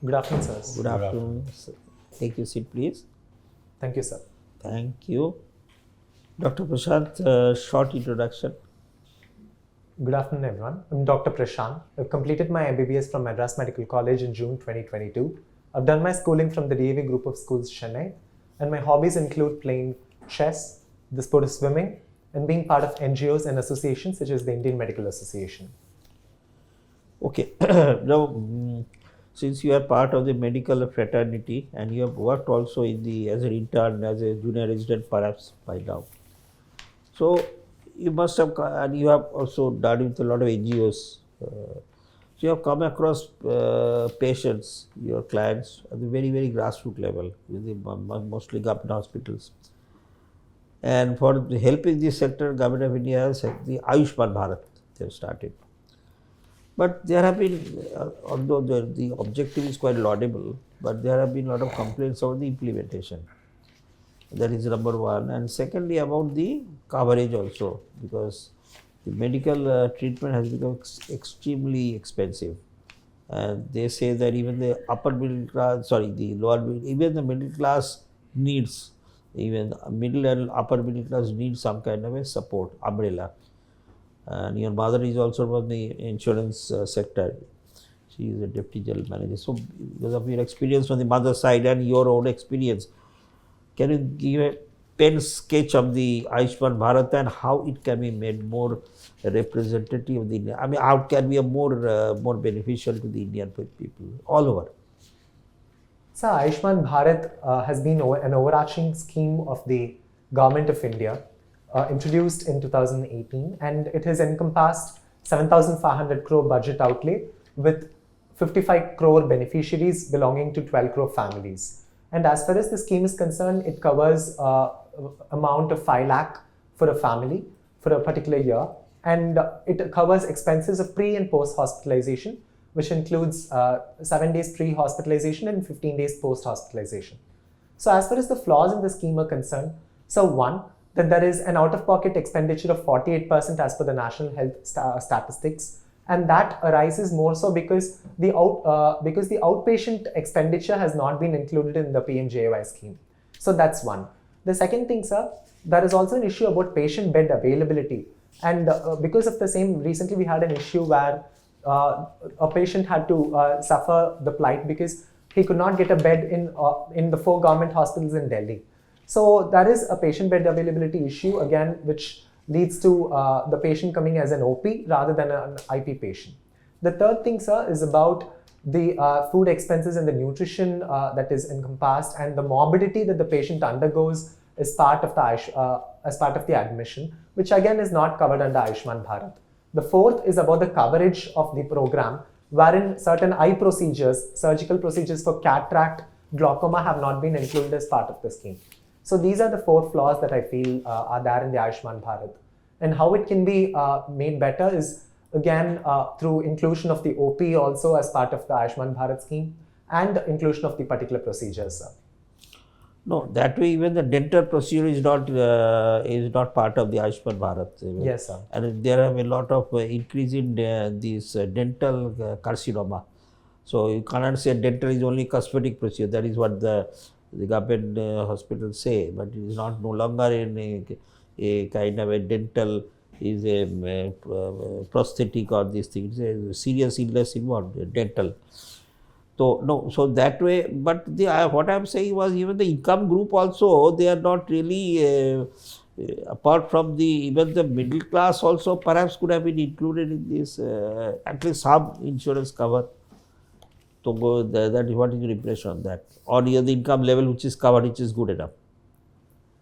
Good afternoon, sir. Good afternoon. Take your seat, please. Thank you, sir. Thank you. Dr. Prashanth, short introduction. Good afternoon, everyone. I'm Dr. Prashanth. I've completed my MBBS from Madras Medical College in June 2022. I've done my schooling from the DAV Group of Schools, Chennai, and my hobbies include playing chess, the sport of swimming, and being part of NGOs and associations such as the Indian Medical Association. Okay. Now, since you are part of the medical fraternity and you have worked also in the as an intern, as a junior resident, perhaps by now. So you must have, and you have also done with a lot of NGOs. So you have come across patients, your clients, at the very, very grassroots level, with the mostly government hospitals. And for helping this sector, Government of India has the Ayushman Bharat they have started. But there have been, although the objective is quite laudable, but there have been a lot of complaints about the implementation. That is number one. And secondly, about the coverage also, because the medical treatment has become extremely expensive. And they say that even the upper middle class, the lower middle, even the middle class needs, even middle and upper middle class needs some kind of a support, umbrella. And your mother is also from the insurance sector. She is a deputy general manager. So, because of your experience from the mother side and your own experience, can you give a pen sketch of the Ayushman Bharat and how it can be made more representative of the Indian? I mean, how it can be a more beneficial to the Indian people all over? So, Ayushman Bharat has been an overarching scheme of the Government of India. Introduced in 2018, and it has encompassed 7,500 crore budget outlay with 55 crore beneficiaries belonging to 12 crore families. And as far as the scheme is concerned, it covers amount of 5 lakh for a family for a particular year, and it covers expenses of pre and post hospitalization, which includes 7 days pre-hospitalization and 15 days post-hospitalization. So as far as the flaws in the scheme are concerned, so one, that there is an out-of-pocket expenditure of 48% as per the National Health Statistics, and that arises more so because the outpatient expenditure has not been included in the PMJAY scheme. So that's one. The second thing, sir, there is also an issue about patient bed availability, and because of the same, recently we had an issue where a patient had to suffer the plight because he could not get a bed in the 4 government hospitals in Delhi. So there is a patient bed availability issue again, which leads to the patient coming as an OP rather than an IP patient. The third thing, sir, is about the food expenses and the nutrition that is encompassed, and the morbidity that the patient undergoes as part of the admission, which again is not covered under Ayushman Bharat. The fourth is about the coverage of the program, wherein certain eye procedures, surgical procedures for cataract, glaucoma have not been included as part of the scheme. So these are the 4 flaws that I feel are there in the Ayushman Bharat. And how it can be made better is again through inclusion of the OP also as part of the Ayushman Bharat scheme, and inclusion of the particular procedures, sir. No, that way even the dental procedure is not part of the Ayushman Bharat. Yes, sir. And there are a lot of increase in this dental carcinoma. So you cannot say dental is only cosmetic procedure. That is what the government hospitals say, but it is not no longer in a kind of a dental, is a prosthetic or this thing. It's a serious illness involved, dental. So no, so that way, but what I am saying was even the income group also, they are not really, apart from even the middle class also perhaps could have been included in this, at least some insurance cover. So that is what is your impression on that? Or the income level which is covered, which is good enough?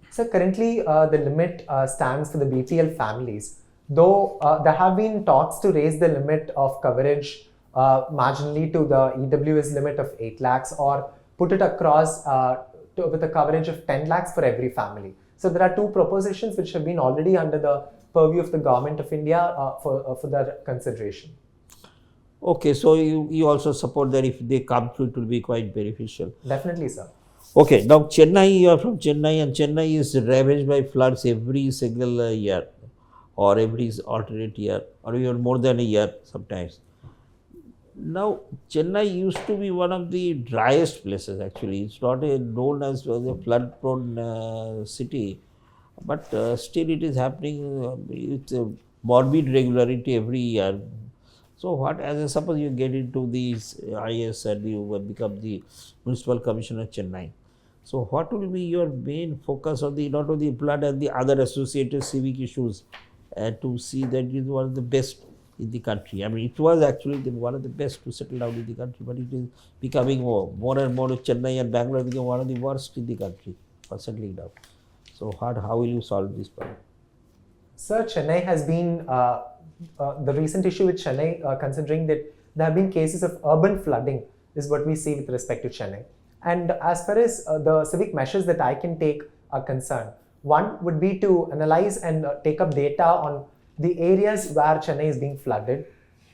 So currently the limit stands for the BPL families, though there have been talks to raise the limit of coverage marginally to the EWS limit of 8 lakhs or put it across with a coverage of 10 lakhs for every family. So there are 2 propositions which have been already under the purview of the Government of India for their consideration. Okay, so you also support that if they come through, it will be quite beneficial. Definitely, sir. Okay, now Chennai, you are from Chennai, and Chennai is ravaged by floods every single year, or every alternate year, or even more than a year sometimes. Now, Chennai used to be one of the driest places actually. It's not known as a flood prone city, but still it is happening with morbid regularity every year. So, what as suppose you get into these IAS and you will become the Municipal Commissioner Chennai. So, what will be your main focus on the not only flood and the other associated civic issues to see that it is one of the best in the country? I mean, it was actually one of the best to settle down in the country, but it is becoming more and more. Chennai and Bangalore become one of the worst in the country for settling down. So, how will you solve this problem? Sir, Chennai has been the recent issue with Chennai, considering that there have been cases of urban flooding, is what we see with respect to Chennai. And as far as the civic measures that I can take are concerned, one would be to analyze and take up data on the areas where Chennai is being flooded.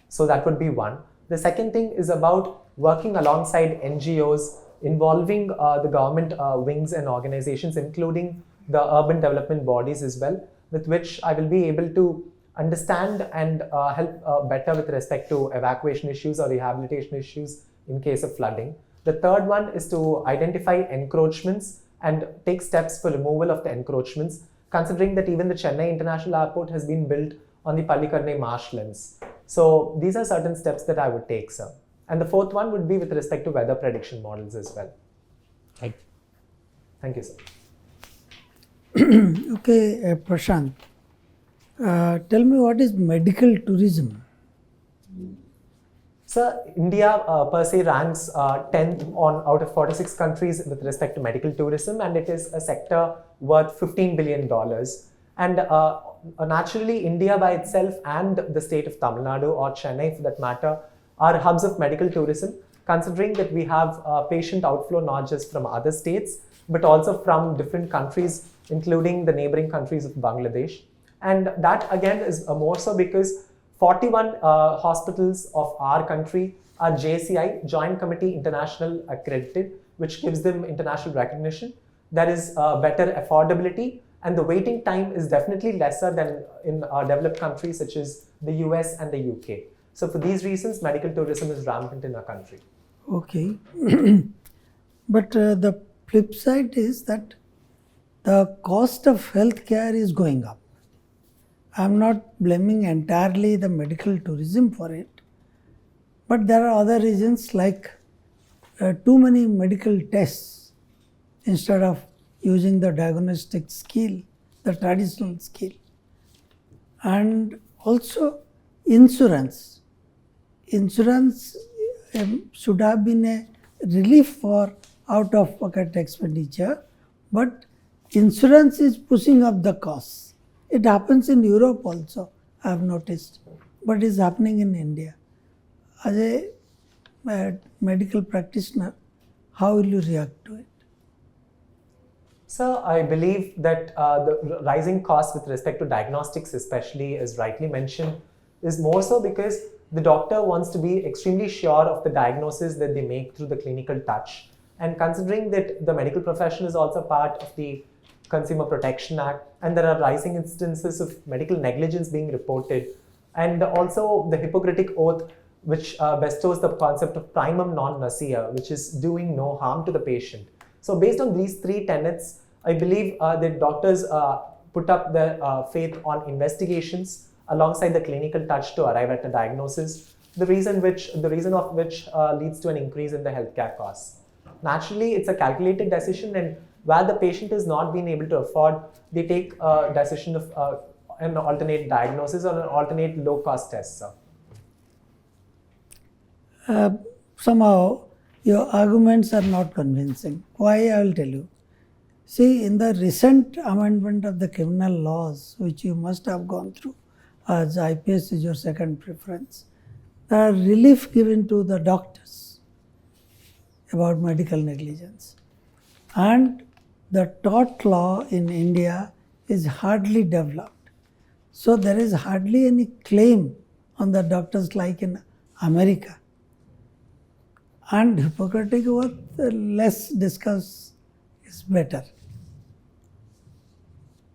So that would be one. The second thing is about working alongside NGOs, involving the government wings and organizations, including the urban development bodies as well, with which I will be able to understand and help better with respect to evacuation issues or rehabilitation issues in case of flooding. The third one is to identify encroachments and take steps for removal of the encroachments, considering that even the Chennai International Airport has been built on the Pallikarnai marshlands. So these are certain steps that I would take, sir. And the fourth one would be with respect to weather prediction models as well. Thank you, sir. Okay, Prashanth, tell me what is medical tourism? Sir, India per se ranks 10th out of 46 countries with respect to medical tourism, and it is a sector worth $15 billion. And naturally, India by itself and the state of Tamil Nadu or Chennai for that matter are hubs of medical tourism, considering that we have patient outflow not just from other states, but also from different countries, including the neighboring countries of Bangladesh. And that again is more so because 41 hospitals of our country are JCI, Joint Committee International accredited, which gives them international recognition. There is better affordability, and the waiting time is definitely lesser than in developed countries such as the US and the UK. So for these reasons, medical tourism is rampant in our country. Okay. But the flip side is that the cost of healthcare is going up. I'm not blaming entirely the medical tourism for it, but there are other reasons like too many medical tests instead of using the diagnostic skill, the traditional skill. And also insurance. Insurance should have been a relief for out-of-pocket expenditure, but insurance is pushing up the costs. It happens in Europe also, I have noticed, but it's happening in India. As a medical practitioner, how will you react to it? Sir, I believe that the rising costs with respect to diagnostics, especially as rightly mentioned, is more so because the doctor wants to be extremely sure of the diagnosis that they make through the clinical touch. And considering that the medical profession is also part of the Consumer Protection Act, and there are rising instances of medical negligence being reported, and also the Hippocratic Oath, which bestows the concept of primum non nocere, which is doing no harm to the patient. So based on these three tenets, I believe that doctors put up their faith on investigations alongside the clinical touch to arrive at a diagnosis, the reason of which leads to an increase in the healthcare costs. Naturally, it's a calculated decision, and where the patient is not being able to afford, they take a decision of an alternate diagnosis or an alternate low-cost test, sir. Somehow, your arguments are not convincing. Why, I will tell you. See, in the recent amendment of the criminal laws, which you must have gone through, as IPS is your second preference, there are relief given to the doctors about medical negligence. And the tort law in India is hardly developed. So there is hardly any claim on the doctors like in America. And Hippocratic Oath, less discussed is better.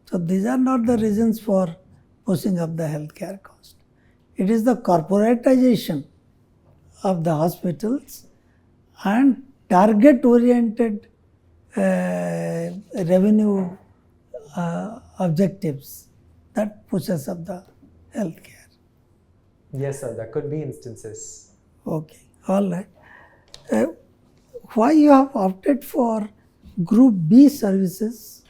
So these are not the reasons for pushing up the healthcare cost. It is the corporatization of the hospitals and target-oriented revenue objectives that pushes up the healthcare. Yes, sir, there could be instances. Okay, all right. Why you have opted for Group B services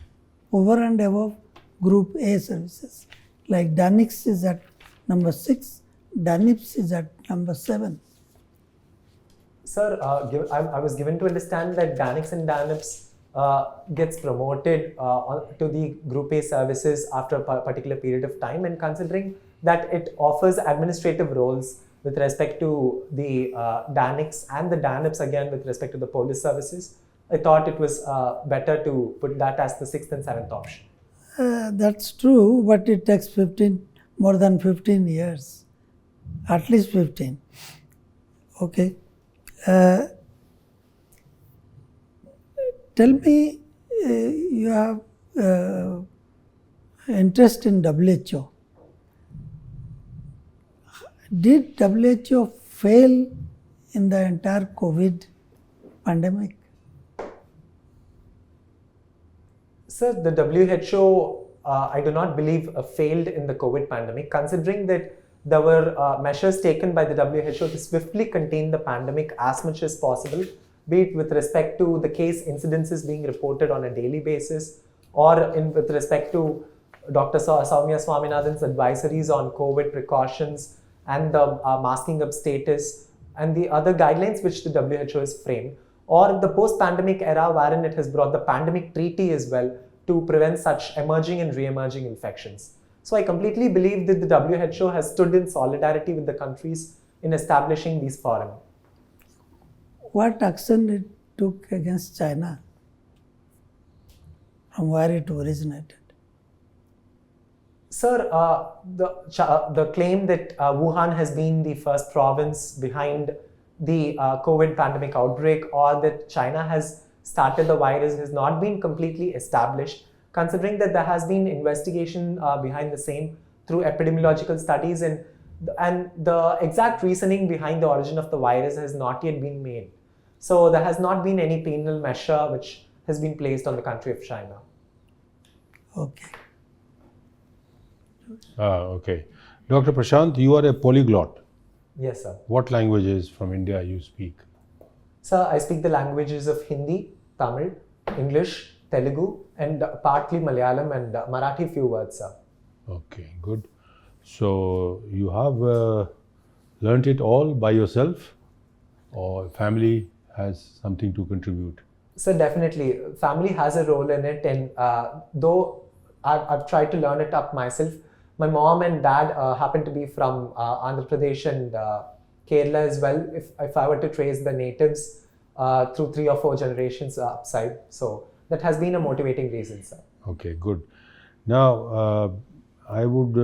over and above Group A services? Like Danix is at number 6, Danips is at number 7. Sir, I was given to understand that Danix and Danips gets promoted to the Group A services after a particular period of time, and considering that it offers administrative roles with respect to the Danix and the Danips again with respect to the police services, I thought it was better to put that as the 6th and 7th option. That's true, but it takes more than 15 years, at least 15. Okay. Tell me, you have interest in WHO. Did WHO fail in the entire COVID pandemic? Sir, the WHO, I do not believe failed in the COVID pandemic, considering that there were measures taken by the WHO to swiftly contain the pandemic as much as possible, be it with respect to the case incidences being reported on a daily basis, or with respect to Dr. Soumya Swaminathan's advisories on COVID precautions and the masking up status and the other guidelines which the WHO has framed, or the post-pandemic era wherein it has brought the pandemic treaty as well to prevent such emerging and re-emerging infections. So I completely believe that the WHO has stood in solidarity with the countries in establishing these forums. What action it took against China from where it originated? Sir, the claim that Wuhan has been the first province behind the COVID pandemic outbreak, or that China has started the virus, has not been completely established, considering that there has been investigation behind the same through epidemiological studies, and the exact reasoning behind the origin of the virus has not yet been made. So there has not been any penal measure which has been placed on the country of China. Okay. Okay. Dr. Prashanth, you are a polyglot. Yes, sir. What languages from India you speak? Sir, I speak the languages of Hindi, Tamil, English, Telugu, and partly Malayalam and Marathi few words, sir. Okay, good. So you have learnt it all by yourself, or family has something to contribute? So definitely, family has a role in it, and though I've tried to learn it up myself, my mom and dad happen to be from Andhra Pradesh and Kerala as well, if I were to trace the natives through 3 or 4 generations upside. So that has been a motivating reason, sir. Okay, good. Now, I would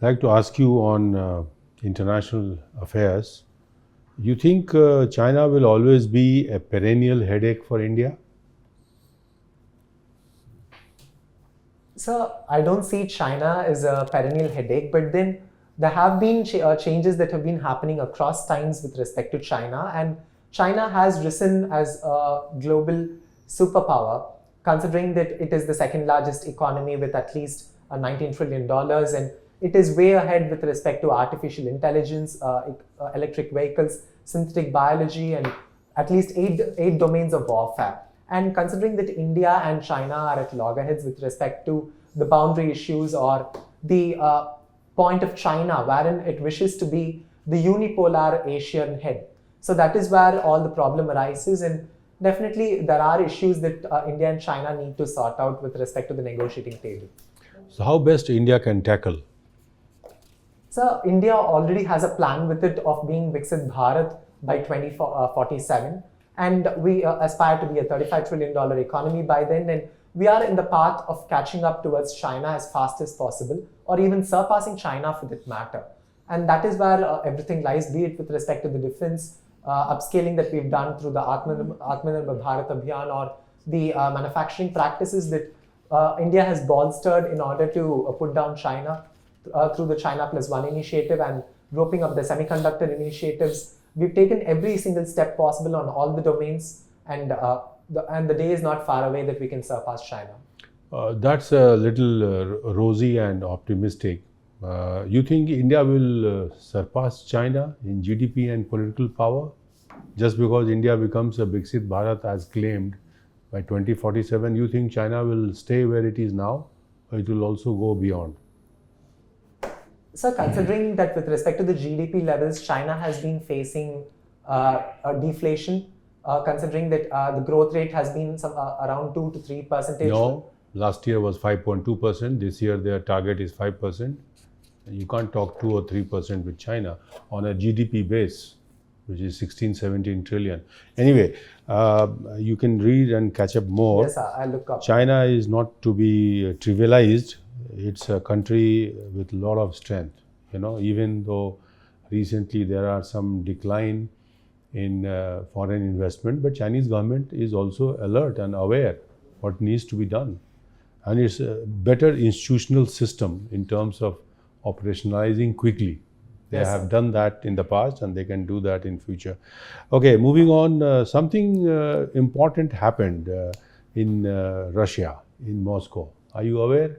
like to ask you on international affairs. You think China will always be a perennial headache for India? So I don't see China as a perennial headache, but then there have been changes that have been happening across times with respect to China, and China has risen as a global superpower, considering that it is the second largest economy with at least $19 trillion, and it is way ahead with respect to artificial intelligence, electric vehicles, synthetic biology, and at least eight domains of warfare. And considering that India and China are at loggerheads with respect to the boundary issues or the point of China wherein it wishes to be the unipolar Asian head. So that is where all the problem arises, and definitely there are issues that India and China need to sort out with respect to the negotiating table. So how best India can tackle? So India already has a plan with it of being Viksit Bharat by 2047. And we aspire to be a $35 trillion economy by then, and we are in the path of catching up towards China as fast as possible, or even surpassing China for that matter. And that is where everything lies, be it with respect to the defense, upscaling that we've done through the Atmanirbhar Bharat Abhiyan, or the manufacturing practices that India has bolstered in order to put down China through the China Plus One initiative, and roping up the semiconductor initiatives we've taken every single step possible on all the domains, and the day is not far away that we can surpass China. That's a little rosy and optimistic. You think India will surpass China in GDP and political power? Just because India becomes a Viksit Bharat as claimed by 2047, you think China will stay where it is now, or it will also go beyond? So considering that with respect to the GDP levels, China has been facing a deflation, considering that the growth rate has been around 2 to 3%. No, last year was 5.2%. This year their target is 5%. You can't talk 2 or 3% with China on a GDP base, which is 16-17 trillion. Anyway, you can read and catch up more. Yes, sir, I'll look up. China is not to be trivialized. It's a country with a lot of strength. You know, even though recently there are some decline in foreign investment, but Chinese government is also alert and aware what needs to be done. And it's a better institutional system in terms of operationalizing quickly. They Yes, have sir. done that in the past and they can do that in future. Okay, moving on, something important happened in Russia, in Moscow. Are you aware?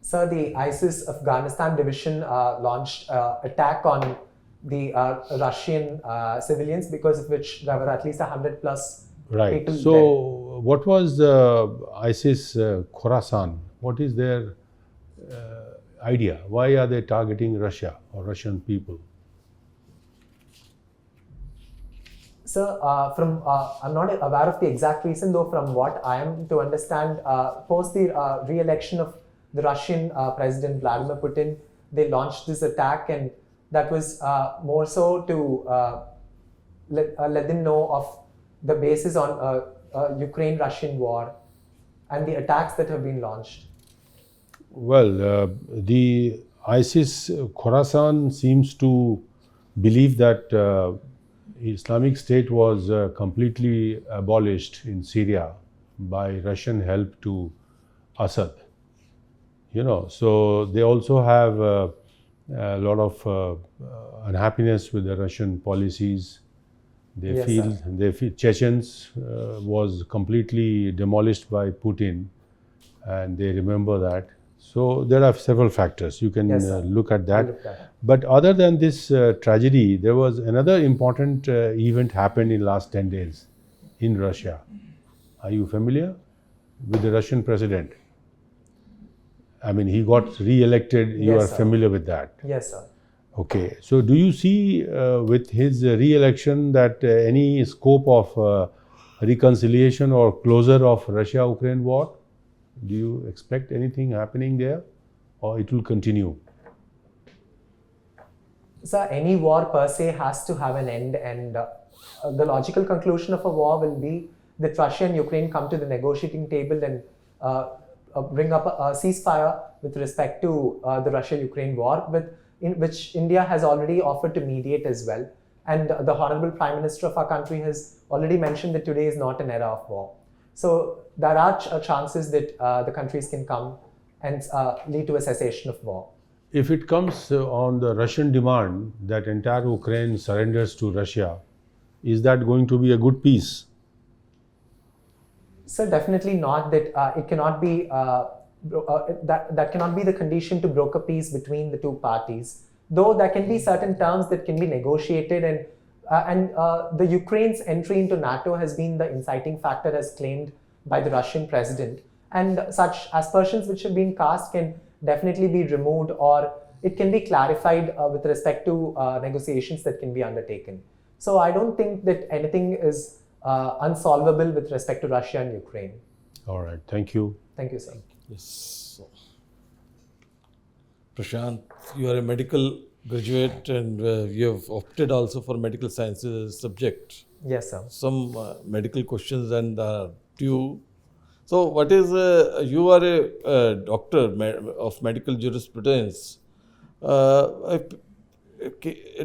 Sir, the ISIS Afghanistan division launched attack on the Russian civilians, because of which there were at least 100 plus Right. people So, dead. what was ISIS Khorasan? What is their idea? Why are they targeting Russia or Russian people? Sir, I'm not aware of the exact reason, though from what I am to understand, post the re-election of the Russian President Vladimir Putin, they launched this attack, and that was more so to let them know of the basis on Ukraine-Russian war and the attacks that have been launched. Well, the ISIS Khorasan seems to believe that Islamic State was completely abolished in Syria by Russian help to Assad. You know, so they also have a lot of unhappiness with the Russian policies. They Yes, feel sir. Chechens was completely demolished by Putin, and they remember that. So there are several factors. You can Yes, sir. look at I'll that. look that up. But other than this tragedy, there was another important event happened in last 10 days in Russia. Are you familiar with the Russian president? I mean, he got re-elected. You Yes, are sir. familiar with that. Yes, sir. Okay. So do you see with his re-election that any scope of reconciliation or closure of Russia-Ukraine war? Do you expect anything happening there, or it will continue? So any war per se has to have an end, and the logical conclusion of a war will be that Russia and Ukraine come to the negotiating table and bring up a ceasefire with respect to the Russia-Ukraine war, in which India has already offered to mediate as well. And the Honorable Prime Minister of our country has already mentioned that today is not an era of war. So there are chances that the countries can come and lead to a cessation of war. If it comes on the Russian demand that entire Ukraine surrenders to Russia, is that going to be a good peace? So definitely not. That it cannot be that cannot be the condition to broker peace between the two parties. Though there can be certain terms that can be negotiated, and the Ukraine's entry into NATO has been the inciting factor, as claimed by the Russian president. And such aspersions which have been cast can definitely be removed, or it can be clarified with respect to negotiations that can be undertaken. So I don't think that anything is unsolvable with respect to Russia and Ukraine. All right. Thank you. Thank you, sir. Yes. So, Prashanth, you are a medical graduate and you have opted also for medical sciences subject. Yes, sir. Some medical questions and to you. So, what is you are a doctor of medical jurisprudence. A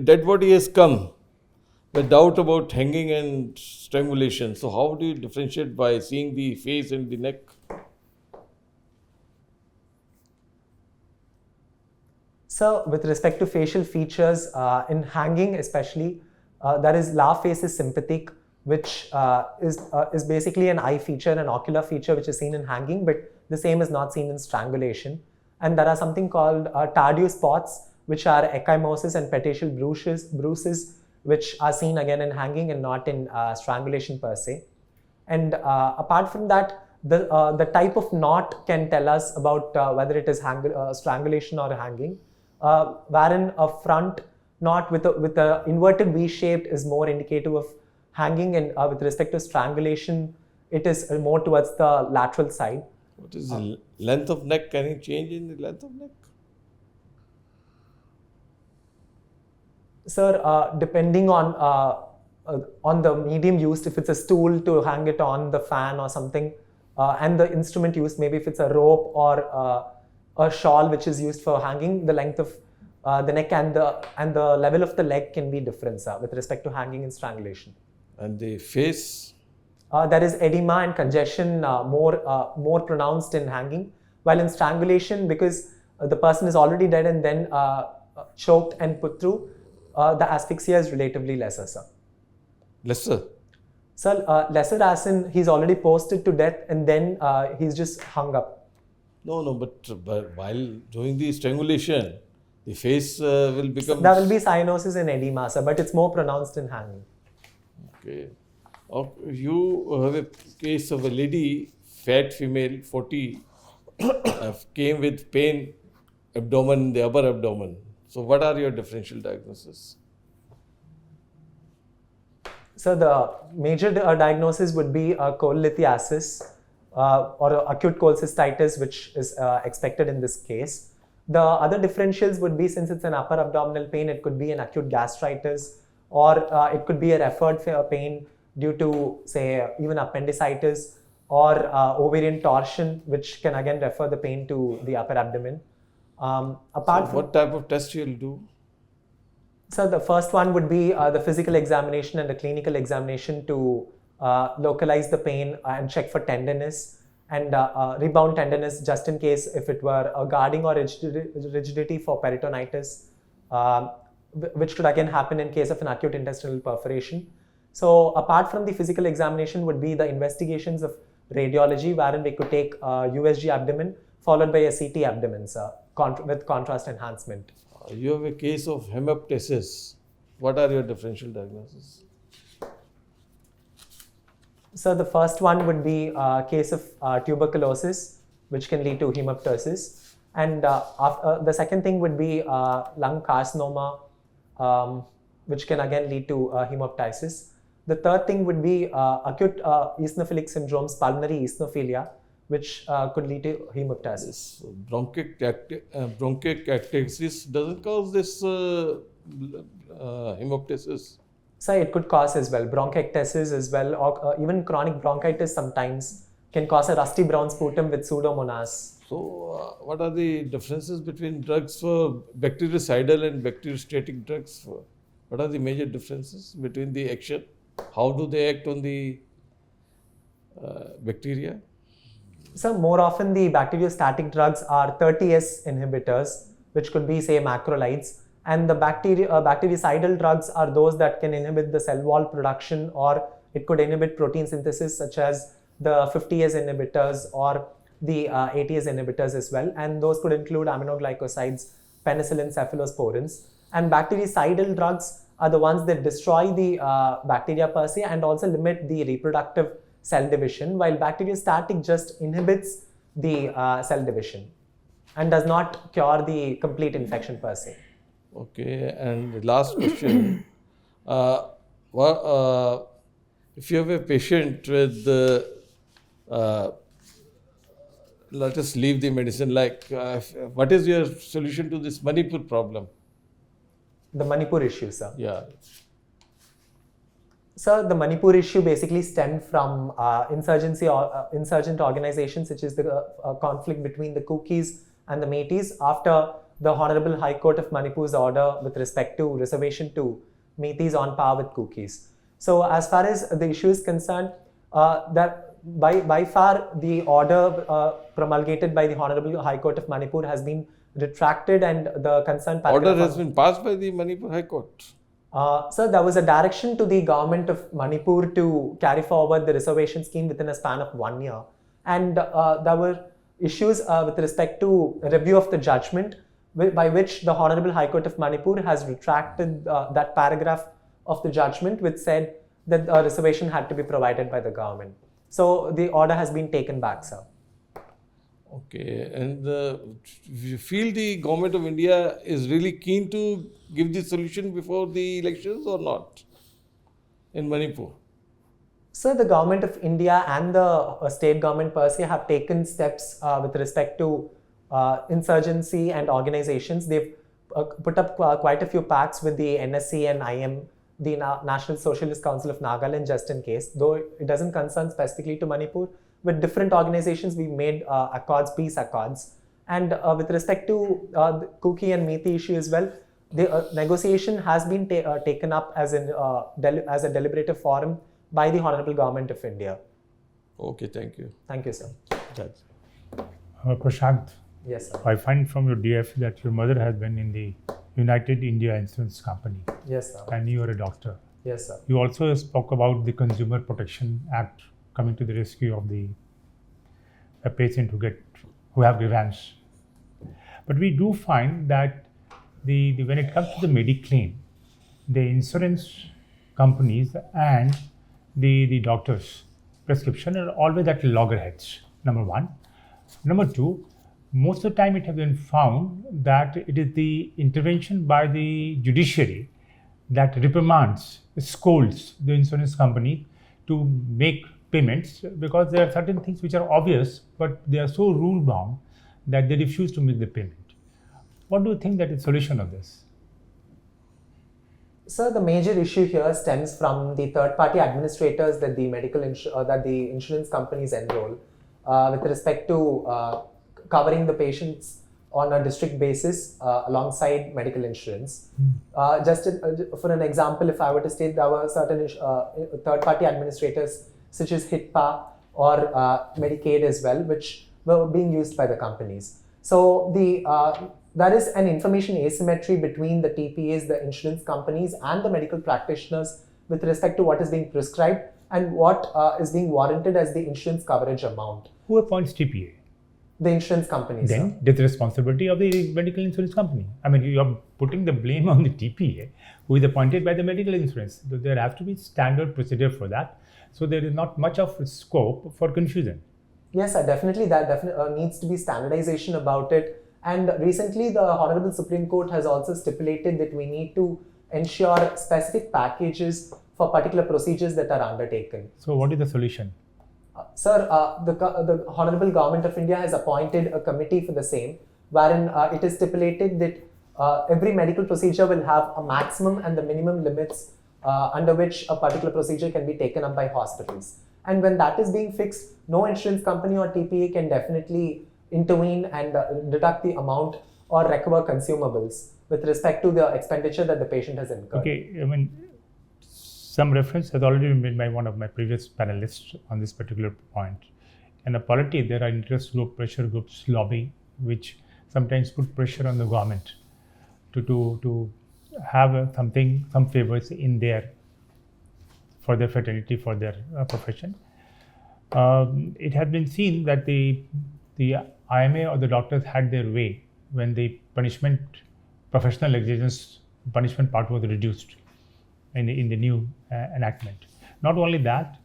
dead body has come with doubt about hanging and strangulation. So, how do you differentiate by seeing the face and the neck? So with respect to facial features, in hanging especially, There is La face is sympathetic, which is basically an eye feature, an ocular feature which is seen in hanging, but the same is not seen in strangulation. And there are something called tardive spots, which are ecchymosis and petechial bruises, which are seen again in hanging and not in strangulation per se. And apart from that, the type of knot can tell us about whether it is strangulation or hanging, wherein a front knot with a inverted V shaped is more indicative of hanging, and with respect to strangulation, it is more towards the lateral side. What is the length of neck? Can you change in the length of neck? Sir, depending on the medium used, if it's a stool to hang it on the fan or something, and the instrument used, maybe if it's a rope or a shawl which is used for hanging, the length of the neck and the level of the leg can be different, sir, with respect to hanging and strangulation. And the face? There is edema and congestion more pronounced in hanging, while in strangulation, because the person is already dead and then choked and put through, the asphyxia is relatively lesser, sir. Lesser? Sir, lesser as in he's already posted to death and then he's just hung up. No, but while doing the strangulation, the face will become... There will be cyanosis and edema, sir, but it's more pronounced in hanging. Okay. You have a case of a lady, fat female, 40, came with pain, abdomen, the upper abdomen. So what are your differential diagnoses? So the major diagnosis would be cholelithiasis or acute cholecystitis, which is expected in this case. The other differentials would be, since it's an upper abdominal pain, it could be an acute gastritis, or it could be a referred pain due to, say, even appendicitis, or ovarian torsion, which can again refer the pain to the upper abdomen. What type of test you'll do? So the first one would be the physical examination and the clinical examination to localize the pain and check for tenderness and rebound tenderness, just in case if it were a guarding or rigidity for peritonitis, which could again happen in case of an acute intestinal perforation. So apart from the physical examination would be the investigations of radiology, wherein we could take USG abdomen followed by a CT abdomen, sir, with contrast enhancement. You have a case of hemoptysis. What are your differential diagnoses? So the first one would be a case of tuberculosis, which can lead to hemoptysis. And the second thing would be lung carcinoma, which can again lead to hemoptysis. The third thing would be acute eosinophilic syndromes, pulmonary eosinophilia, which could lead to hemoptysis. Bronchiectasis doesn't cause this hemoptysis? So it could cause as well, bronchiectasis as well, or even chronic bronchitis sometimes can cause a rusty brown sputum with pseudomonas. So what are the differences between drugs for bactericidal and bacteriostatic drugs? What are the major differences between the action? How do they act on the bacteria? So more often the bacteriostatic drugs are 30S inhibitors, which could be, say, macrolides, and the bactericidal drugs are those that can inhibit the cell wall production, or it could inhibit protein synthesis, such as the 50S inhibitors or the 80S inhibitors as well, and those could include aminoglycosides, penicillin, cephalosporins. And bactericidal drugs are the ones that destroy the bacteria per se and also limit the reproductive cell division, while bacteriostatic just inhibits the cell division and does not cure the complete infection per se. Okay, and the last question. If you have a patient with, let us leave the medicine, what is your solution to this Manipur problem? The Manipur issue, sir. Yeah. Sir, the Manipur issue basically stemmed from insurgent organizations, such as the conflict between the Kukis and the Meiteis after the Honorable High Court of Manipur's order with respect to reservation to Meiteis on par with Kukis. So as far as the issue is concerned, that by far the order promulgated by the Honorable High Court of Manipur has been retracted, and the concerned order has been passed by the Manipur High Court. Sir, there was a direction to the government of Manipur to carry forward the reservation scheme within a span of 1 year. And there were issues with respect to review of the judgment, by which the Honorable High Court of Manipur has retracted that paragraph of the judgment which said that a reservation had to be provided by the government. So the order has been taken back, sir. Okay, and you feel the government of India is really keen to give the solution before the elections or not in Manipur? Sir, the government of India and the state government per se have taken steps with respect to insurgency and organizations. They've put up quite a few pacts with the NSC and IM, the National Socialist Council of Nagaland, just in case, though it doesn't concern specifically to Manipur. With different organizations, we made accords, peace accords. And with respect to the Kuki and Methi issue as well, the negotiation has been taken up as a deliberative forum by the Honorable Government of India. Okay, thank you. Thank you, sir. Judge. Prashanth, Yes, sir. I find from your DF that your mother has been in the United India Insurance Company Yes, sir. and you are a doctor. Yes, sir. You also spoke about the Consumer Protection Act coming to the rescue of a patient who have grievance. But we do find that when it comes to the Mediclaim, the insurance companies and the doctors' prescription are always at loggerheads, number one. Number two, most of the time it has been found that it is the intervention by the judiciary that reprimands, scolds the insurance company to make payments, because there are certain things which are obvious, but they are so rule bound that they refuse to make the payment. What do you think that is the solution of this? Sir, the major issue here stems from the third-party administrators that the insurance companies enroll with respect to covering the patients on a district basis alongside medical insurance. For an example, if I were to state, there were certain third-party administrators such as HITPA or Medicaid as well, which were being used by the companies. So there is an information asymmetry between the TPAs, the insurance companies, and the medical practitioners with respect to what is being prescribed and what is being warranted as the insurance coverage amount. Who appoints TPA? The insurance companies. Then it's the responsibility of the medical insurance company. I mean, you are putting the blame on the TPA, who is appointed by the medical insurance. So there has to be standard procedure for that. So there is not much of scope for confusion. Yes, sir, definitely needs to be standardization about it. And recently, the Honorable Supreme Court has also stipulated that we need to ensure specific packages for particular procedures that are undertaken. So what is the solution? Sir, the Honorable Government of India has appointed a committee for the same, wherein it is stipulated that every medical procedure will have a maximum and the minimum limits under which a particular procedure can be taken up by hospitals. And when that is being fixed, no insurance company or TPA can definitely intervene and deduct the amount or recover consumables with respect to the expenditure that the patient has incurred. Okay, I mean, some reference has already been made by one of my previous panelists on this particular point. In a polity, there are interest group, pressure groups, lobby, which sometimes put pressure on the government to have some favors in there for their fraternity, for their profession. It has been seen that the IMA or the doctors had their way when the professional negligence punishment part was reduced in the new enactment. Not only that,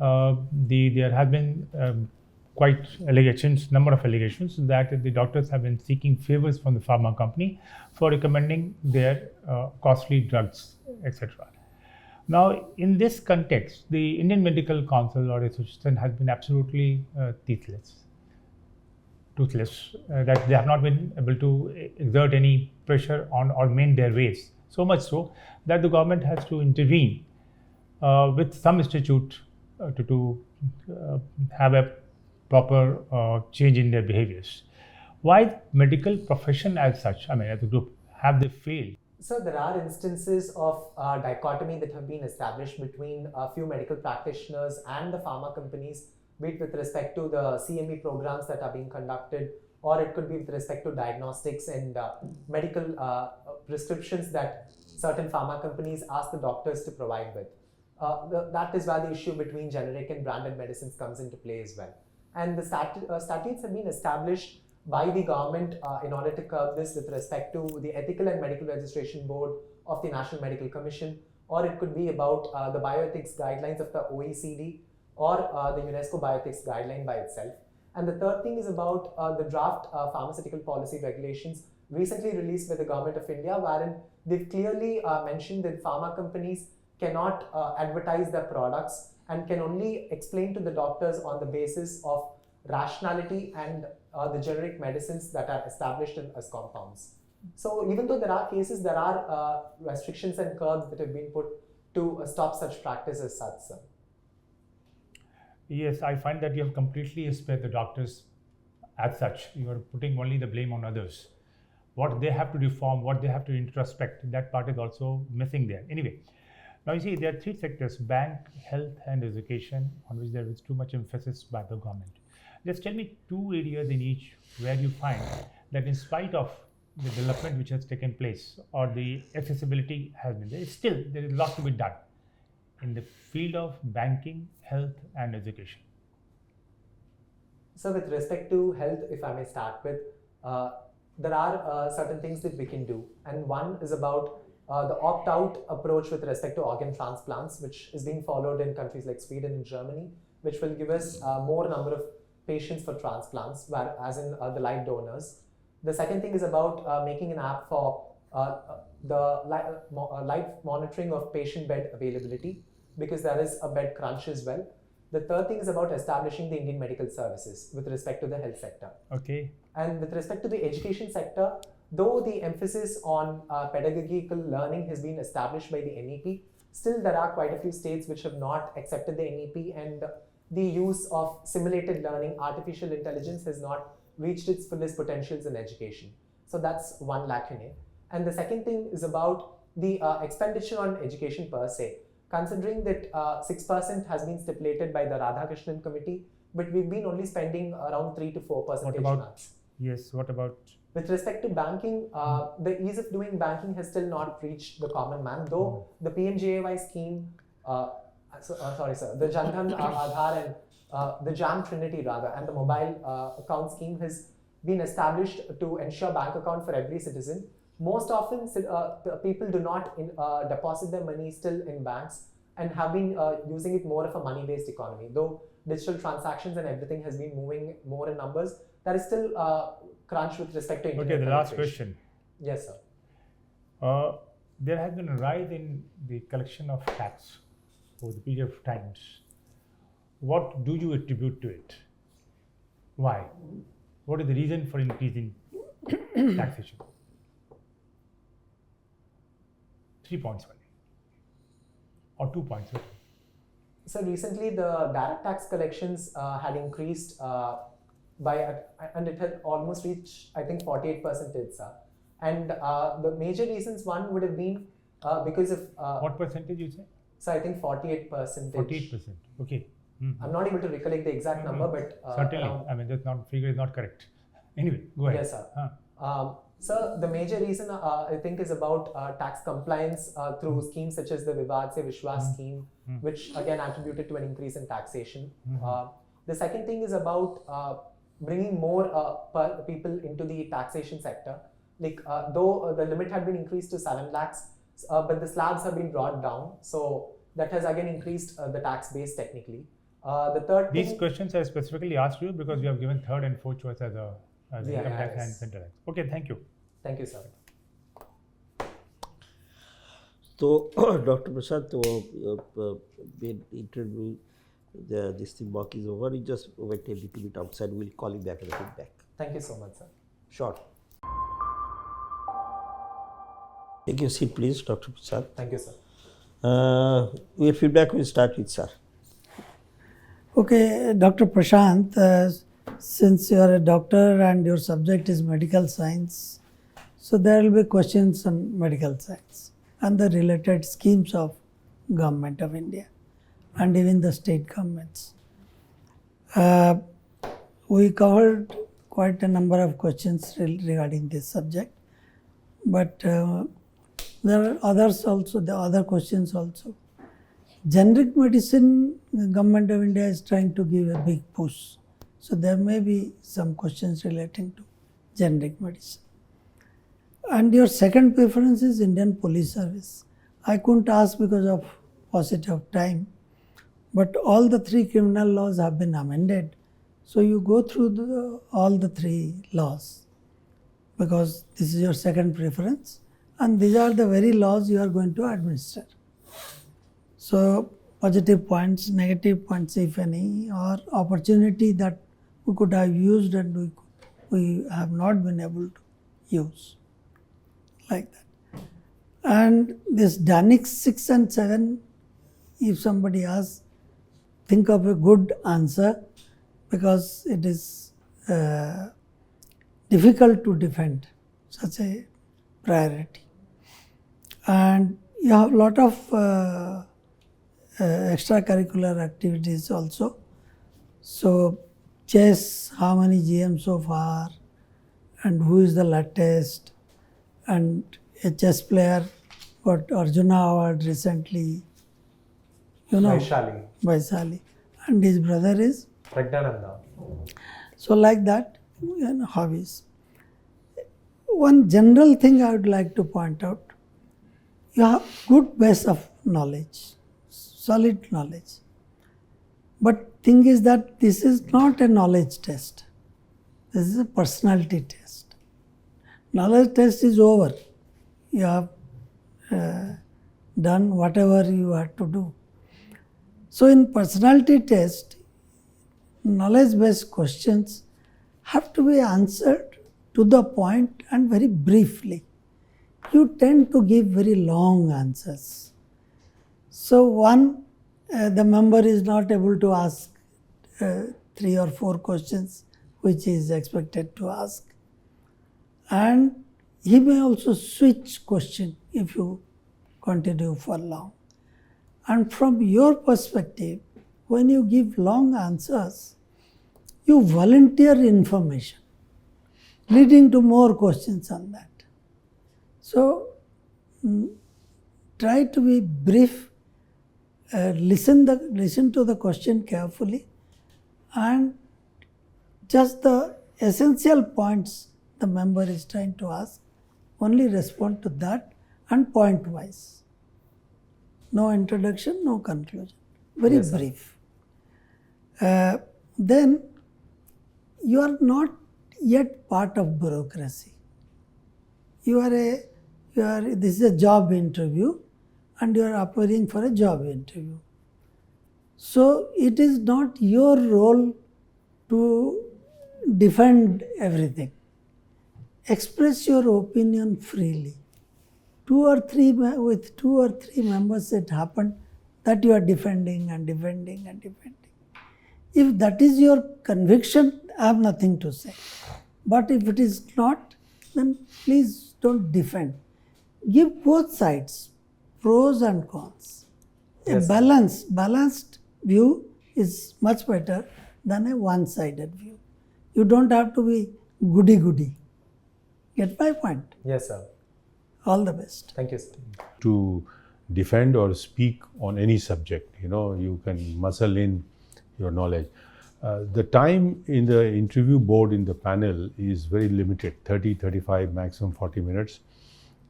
there have been quite number of allegations that the doctors have been seeking favors from the pharma company for recommending their costly drugs, etc. Now, in this context, the Indian Medical Council or Association has been absolutely toothless, that they have not been able to exert any pressure on or mend their ways. So much so that the government has to intervene with some institute to have a proper change in their behaviors. Why medical profession as such, I mean as a group, have they failed? So there are instances of dichotomy that have been established between a few medical practitioners and the pharma companies, be it with respect to the CME programs that are being conducted or it could be with respect to diagnostics and medical prescriptions that certain pharma companies ask the doctors to provide with. That is where the issue between generic and branded medicines comes into play as well. And the statutes have been established by the government in order to curb this with respect to the Ethical and Medical Registration Board of the National Medical Commission, or it could be about the bioethics guidelines of the OECD or the UNESCO bioethics guideline by itself. And the third thing is about the draft pharmaceutical policy regulations recently released by the Government of India, wherein they've clearly mentioned that pharma companies cannot advertise their products and can only explain to the doctors on the basis of rationality and the generic medicines that are established as compounds. So even though there are cases, there are restrictions and curbs that have been put to stop such practice as such, sir. Yes, I find that you have completely spared the doctors as such. You are putting only the blame on others. What they have to reform, what they have to introspect, that part is also missing there. Anyway, now you see there are three sectors: bank, health and education, on which there is too much emphasis by the government. Just tell me two areas in each where you find that in spite of the development which has taken place or the accessibility has been there, still there is a lot to be done in the field of banking, health and education. So with respect to health, if I may start with, there are certain things that we can do, and one is about the opt-out approach with respect to organ transplants, which is being followed in countries like Sweden and Germany, which will give us more number of patients for transplants, as in the live donors. The second thing is about making an app for the live monitoring of patient bed availability, because there is a bed crunch as well. The third thing is about establishing the Indian medical services with respect to the health sector. Okay. And with respect to the education sector, though the emphasis on pedagogical learning has been established by the NEP, still there are quite a few states which have not accepted the NEP, and the use of simulated learning, artificial intelligence, has not reached its fullest potentials in education. So that's one lacune. And the second thing is about the expenditure on education per se. Considering that 6% has been stipulated by the Radhakrishnan committee, but we've been only spending around 3 to 4%. What about, yes, what about? With respect to banking, the ease of doing banking has still not reached the common man, though the PMJAY scheme, the Jan Dhan Aadhaar and the JAM Trinity rather, and the mobile account scheme has been established to ensure bank account for every citizen. Most often, people do not deposit their money still in banks and have been using it more of a money-based economy. Though digital transactions and everything has been moving more in numbers, there is still crunch with respect to internet. Okay, the last question. Yes, sir. There has been a rise in the collection of tax over the period of times. What do you attribute to it? Why? What is the reason for increasing taxation? 3 points only, or 2 points only. So recently the direct tax collections had increased and it had almost reached, I think, 48%, sir. And the major reasons, one would have been because of... what percentage you say? So I think 48%. 48%, okay. Mm-hmm. I'm not able to recollect the exact number, but... certainly, I mean, that figure is not correct. Anyway, go ahead. Yes, sir. So the major reason I think is about tax compliance through schemes such as the Vivad Se Vishwas scheme, which again attributed to an increase in taxation. The second thing is about bringing more people into the taxation sector. Like though the limit had been increased to 7 lakhs, but the slabs have been brought down. So that has again increased the tax base technically. The third These questions I specifically asked you because you have given third and fourth choice as income tax and IAS. central tax. Okay, thank you. Thank you, sir. So, Dr. Prashanth, been interview, this thing mock is over. You just wait a little bit outside. We'll call you back and feedback. Thank you so much, sir. Sure. Take your seat, please, Dr. Prashanth. Thank you, sir. Your feedback will start with sir. Okay, Dr. Prashanth, since you are a doctor and your subject is medical science, so there will be questions on medical science and the related schemes of Government of India and even the state governments. We covered quite a number of questions regarding this subject, but there are others also, the other questions also. Generic medicine, the Government of India is trying to give a big push. So there may be some questions relating to generic medicine. And your second preference is Indian Police Service. I couldn't ask because of paucity of time, but all the 3 criminal laws have been amended. So you go through all the 3 laws because this is your second preference, and these are the very laws you are going to administer. So positive points, negative points if any, or opportunity that we could have used and we have not been able to use, like that. And this Danix 6 and 7, if somebody asks, think of a good answer because it is difficult to defend such a priority. And you have a lot of extracurricular activities also. So chess, how many GM so far, and who is the latest, and a chess player got Arjuna Award recently, you know, Vaishali, and his brother is Pragnananda. So like that, hobbies. One general thing I would like to point out, you have good base of knowledge, solid knowledge. But thing is that this is not a knowledge test. This is a personality test. Knowledge test is over. You have done whatever you had to do. So in personality test, knowledge-based questions have to be answered to the point and very briefly. You tend to give very long answers. So the member is not able to ask 3 or 4 questions which he is expected to ask. And he may also switch question if you continue for long. And from your perspective, when you give long answers, you volunteer information, leading to more questions on that. So, try to be brief, listen to the question carefully, and just the essential points the member is trying to ask, only respond to that and point wise. No introduction, no conclusion. Very brief. Then you are not yet part of bureaucracy. This is a job interview and you are appearing for a job interview. So it is not your role to defend everything. Express your opinion freely. With 2 or 3 members it happened that you are defending and defending and defending. If that is your conviction, I have nothing to say. But if it is not, then please don't defend. Give both sides, pros and cons. A balanced view is much better than a one-sided view. You don't have to be goody-goody. Get my point? Yes, sir. All the best. Thank you, sir. To defend or speak on any subject, you can muscle in your knowledge. The time in the interview board in the panel is very limited, 30, 35, maximum 40 minutes.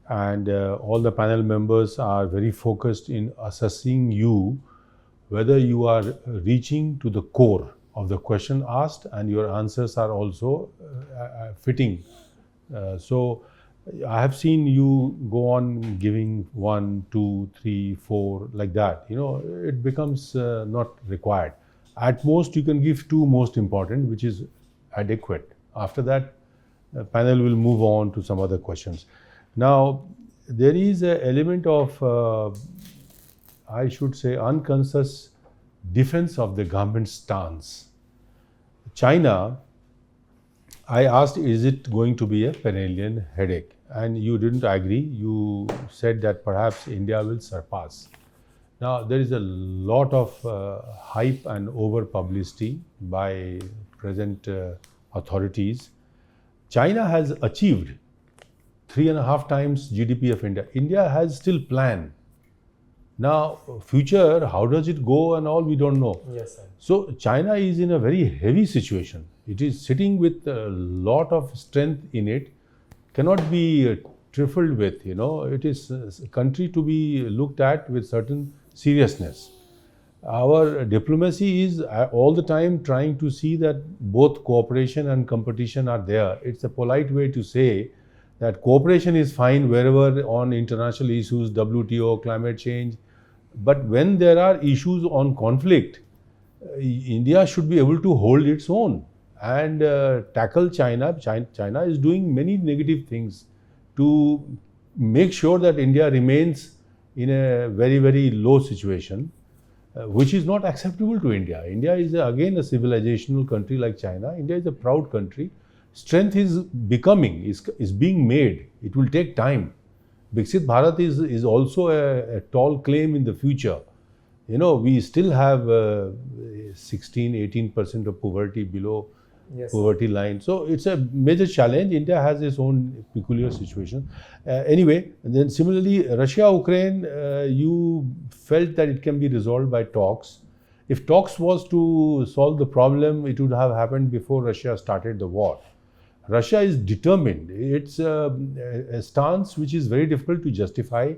And all the panel members are very focused in assessing you, whether you are reaching to the core of the question asked and your answers are also fitting. So I have seen you go on giving 1, 2, 3, 4 like that. It becomes not required. At most, you can give 2 most important, which is adequate. After that, the panel will move on to some other questions. Now, there is an element of, I should say, unconscious defense of the government's stance. China, I asked, is it going to be a perennial headache? And you didn't agree. You said that perhaps India will surpass. Now, there is a lot of hype and over publicity by present authorities. China has achieved 3.5 times GDP of India. India has still plan. Now, future, how does it go and all, we don't know. Yes, sir. So, China is in a very heavy situation. It is sitting with a lot of strength in it, cannot be trifled with, It is a country to be looked at with certain seriousness. Our diplomacy is all the time trying to see that both cooperation and competition are there. It's a polite way to say that cooperation is fine wherever on international issues, WTO, climate change. But when there are issues on conflict, India should be able to hold its own and tackle China. China is doing many negative things to make sure that India remains in a very, very low situation, which is not acceptable to India. India is again a civilizational country like China. India is a proud country. Strength is being made. It will take time. Viksit Bharat is also a tall claim in the future. We still have 16-18% of poverty below poverty line. So it's a major challenge. India has its own peculiar situation. Anyway, then similarly, Russia-Ukraine, you felt that it can be resolved by talks. If talks was to solve the problem, it would have happened before Russia started the war. Russia is determined. It's a stance which is very difficult to justify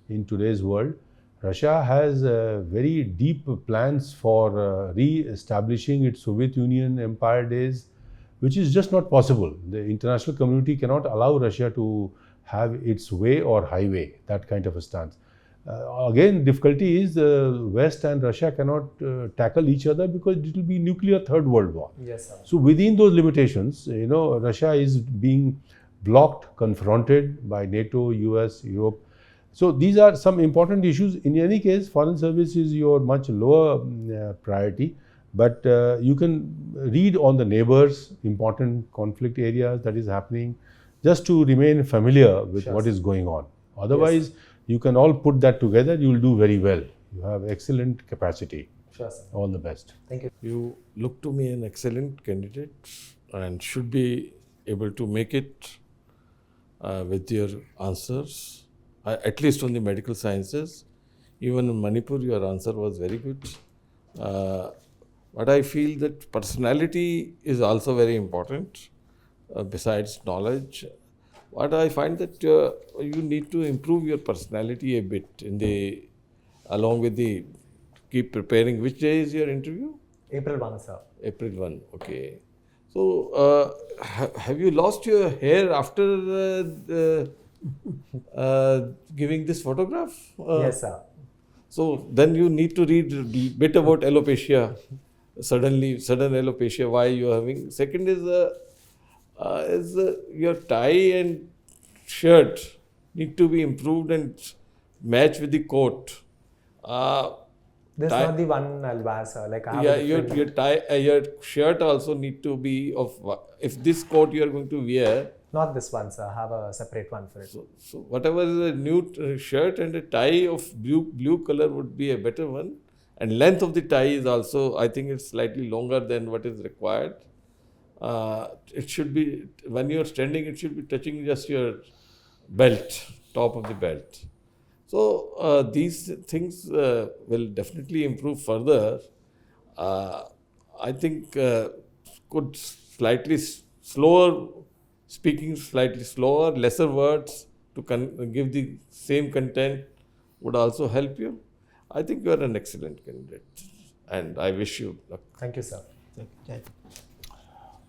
in today's world. Russia has very deep plans for re-establishing its Soviet Union empire days, which is just not possible. The international community cannot allow Russia to have its way or highway, that kind of a stance. Again, difficulty is West and Russia cannot tackle each other because it will be nuclear third world war. Yes, sir. So within those limitations, Russia is being blocked, confronted by NATO, US, Europe. So these are some important issues. In any case, foreign service is your much lower priority, but you can read on the neighbors, important conflict areas that is happening, just to remain familiar with what is going on. Otherwise, you can all put that together, you will do very well. You have excellent capacity. Sure, sir. All the best. Thank you. You look to me an excellent candidate and should be able to make it with your answers, at least on the medical sciences. Even in Manipur, your answer was very good. But I feel that personality is also very important besides knowledge. But I find that you need to improve your personality a bit along with the keep preparing. Which day is your interview? April 1, sir. April 1, okay. So, have you lost your hair after giving this photograph? Yes, sir. So, then you need to read a bit about alopecia. Sudden alopecia, why you are having. Second is your tie and shirt need to be improved and match with the coat. This is not the one I'll wear, sir. Like I have your tie, your shirt also need to be of. If this coat you are going to wear. Not this one, sir. I have a separate one for it. So whatever is a new shirt and a tie of blue color would be a better one. And length of the tie is also, I think it's slightly longer than what is required. It should be, when you are standing, it should be touching just your belt, top of the belt. So these things will definitely improve further. I think could slightly slower, speaking slightly slower, lesser words to give the same content would also help you. I think you are an excellent candidate and I wish you luck. Thank you, sir.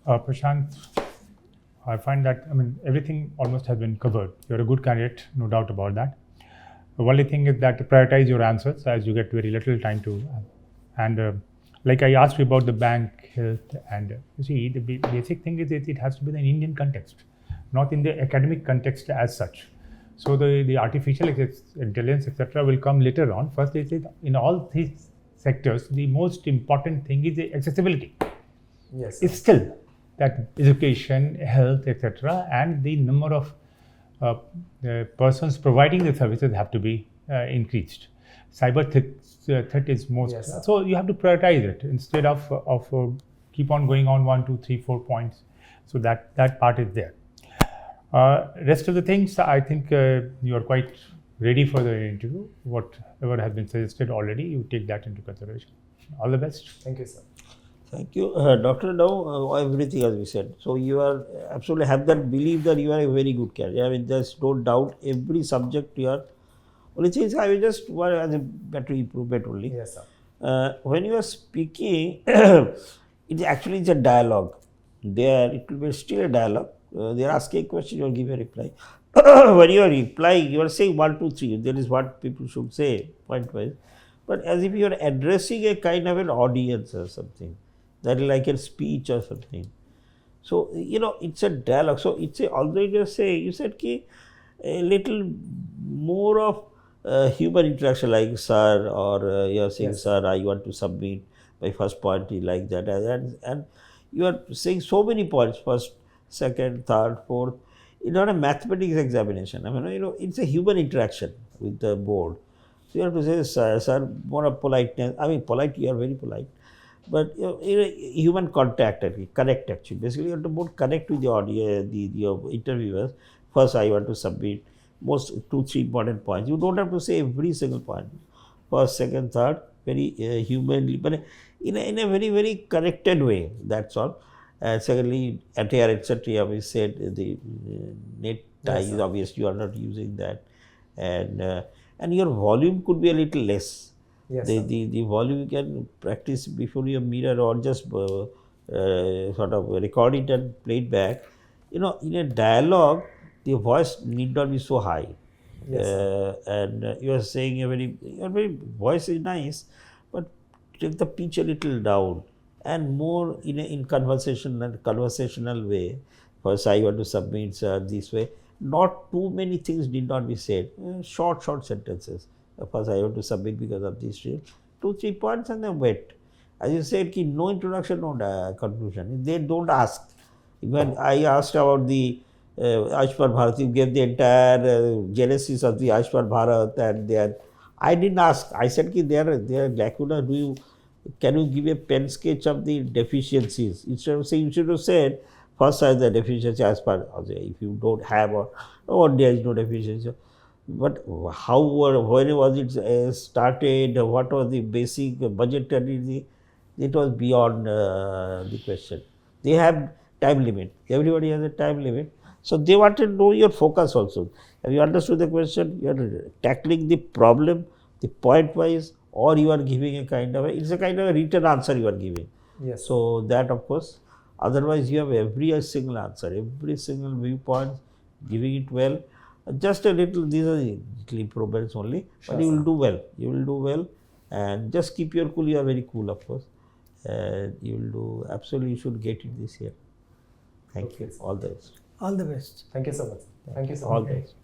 Prashanth, I find that, everything almost has been covered. You're a good candidate, no doubt about that. The only thing is that prioritize your answers as you get very little time to. And like I asked you about the bank, health, and you see, the basic thing is it has to be in an Indian context, not in the academic context as such. So the artificial intelligence, etc., will come later on. First, in all these sectors, the most important thing is the accessibility. Yes. It's still that education, health, etc., and the number of the persons providing the services have to be increased. Cyber threat is most. Yes, so you have to prioritize it instead of keep on going on 1, 2, 3, 4 points. So that part is there. Rest of the things, I think you are quite ready for the interview. Whatever has been suggested already, you take that into consideration. All the best. Thank you, sir. Thank you. Doctor, now everything as we said. So you are absolutely have that belief that you are a very good candidate. I mean, there's no doubt every subject you are. Only thing is, I will just want as a better improvement only. Yes, sir. When you are speaking, it's a dialogue. There, it will be still a dialogue. They are asking a question, you will give a reply. When you are replying, you are saying 1, 2, 3. That is what people should say, point wise. But as if you are addressing a kind of an audience or something. That is like a speech or something. So, it's a dialogue. So, although you said ki a little more of human interaction like sir, or you are saying, Yes. sir, I want to submit my first point like that. And you are saying so many points, first, second, third, fourth. It's not a mathematics examination. I mean, it's a human interaction with the board. So, you have to say, sir, more of politeness. I mean, polite, you are very polite. But human contact, connect actually. Basically, you have to more connect with the audience, your interviewers. First, I want to submit most 2, 3 important points. You don't have to say every single point. First, second, third, very humanly, but in a very, very connected way. That's all. And secondly, attire, etc. We said the net tie is obvious. You are not using that, and your volume could be a little less. Yes, The volume you can practice before your mirror or just sort of record it and play it back. In a dialogue, the voice need not be so high. Yes, And you are saying your very voice is nice, but take the pitch a little down and more in conversational way. First, I want to submit this way. Not too many things need not be said. Short sentences. First, I want to submit because of this 2, 3 points and then wait. As you said, no introduction, no conclusion. They don't ask. When I asked about the Ayushman Bharat, you gave the entire genesis of the Ayushman Bharat, and I didn't ask. I said, they are lacuna. Can you give a pen sketch of the deficiencies? Instead of saying, you should have said, first are the deficiency as per, if you don't have or there is no deficiency. But how when was it started? What was the basic budgetary? It was beyond the question. They have time limit. Everybody has a time limit. So they want to know your focus also. Have you understood the question? You are tackling the problem, the point wise, or you are giving it's a kind of a written answer you are giving. yes. So that of course, otherwise you have every single answer, every single viewpoint, giving it well. Just a little, these are little improvements only, but you will do well. You will do well, and just keep your cool. You are very cool, of course, and you will do absolutely. You should get it this year. Thank you. All the best. All the best. Thank you so much. Thank you so All much. the best.